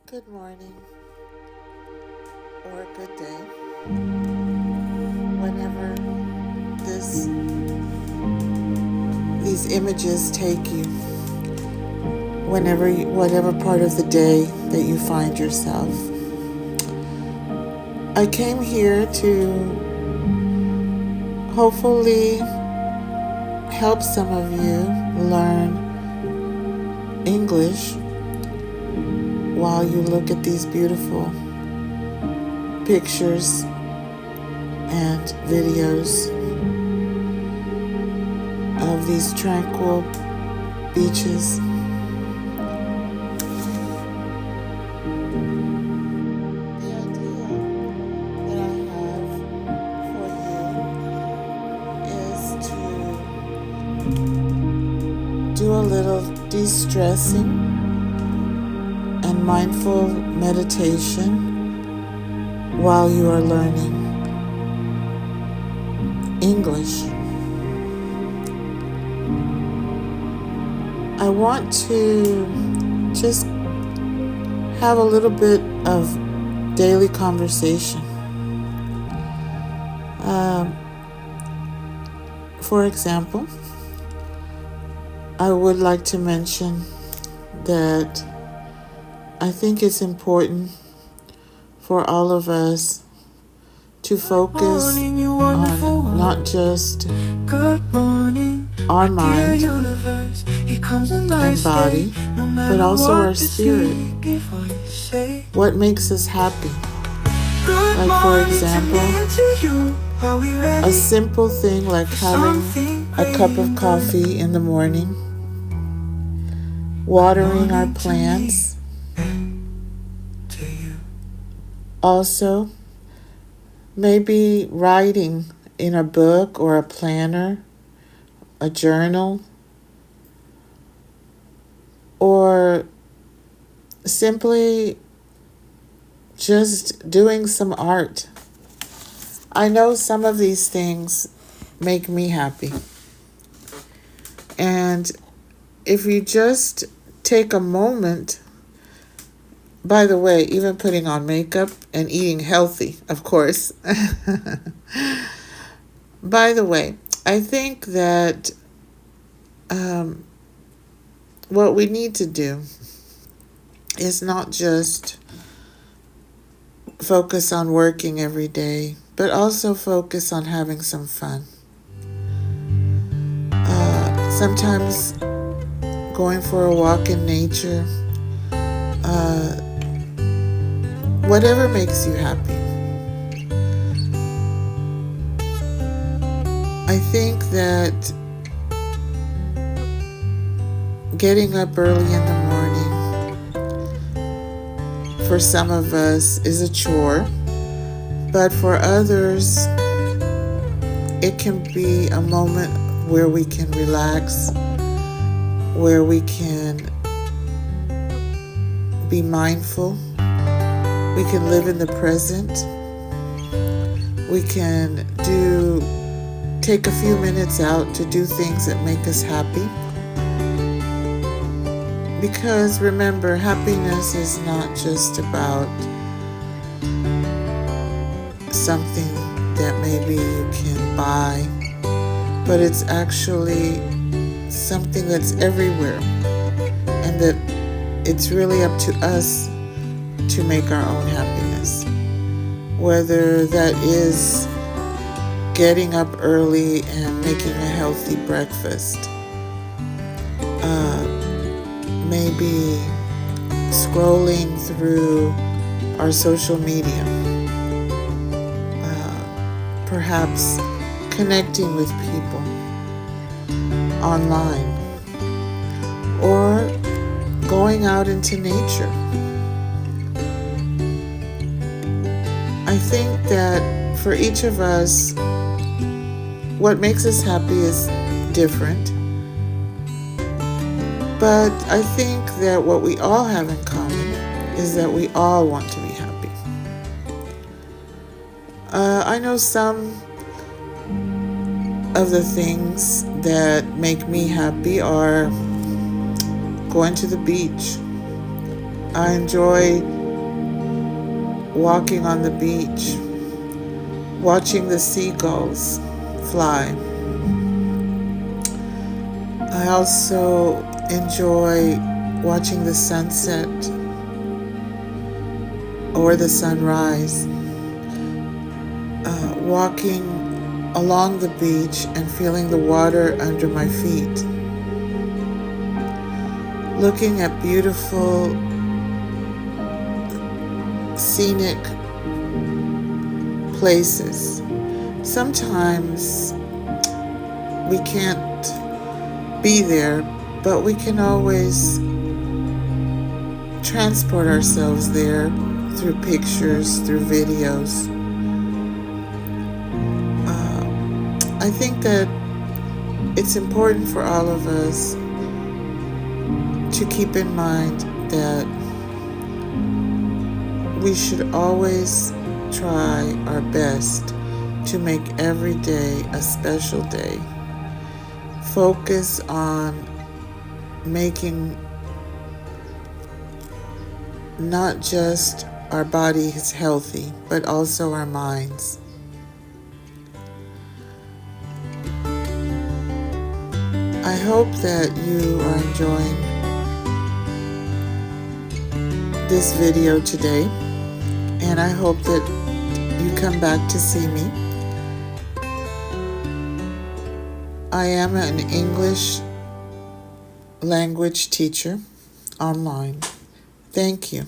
Good morning or good day. Whenever this these images take you, whatever part of the day that you find yourself. I came here to hopefully help some of you learn English while you look at these beautiful pictures and videos of these tranquil beaches. The idea that I have for you is to do a little de-stressing and mindful meditation while you are learning English. I want to just have a little bit of daily conversation. For example, I would like to mention that I think it's important for all of us to focus on not just our mind and body, but also our spirit. What makes us happy? Like, for example, a simple thing like having a cup of coffee in the morning, watering our plants. Also, maybe writing in a book or a planner, a journal, or simply just doing some art. I know some of these things make me happy. And if you just take a moment, by the way, even putting on makeup and eating healthy, of course. By the way, I think that what we need to do is not just focus on working every day, but also focus on having some fun. Sometimes going for a walk in nature, whatever makes you happy. I think that getting up early in the morning for some of us is a chore, but for others it can be a moment where we can relax, where we can be mindful, we can live in the present, we can take a few minutes out to do things that make us happy. Because remember, happiness is not just about something that maybe you can buy, but it's actually something that's everywhere, and that it's really up to us to make our own happiness. Whether that is getting up early and making a healthy breakfast, maybe scrolling through our social media, perhaps connecting with people online, or going out into nature. I think that for each of us, what makes us happy is different. But I think that what we all have in common is that we all want to be happy. I know some of the things that make me happy are going to the beach, I enjoy walking on the beach, watching the seagulls fly. I also enjoy watching the sunset or the sunrise, walking along the beach and feeling the water under my feet, looking at beautiful scenic places. Sometimes we can't be there, but we can always transport ourselves there through pictures, through videos. I think that it's important for all of us to keep in mind that we should always try our best to make every day a special day. Focus on making not just our bodies healthy, but also our minds. I hope that you are enjoying this video today, and I hope that you come back to see me. I am an English language teacher online. Thank you.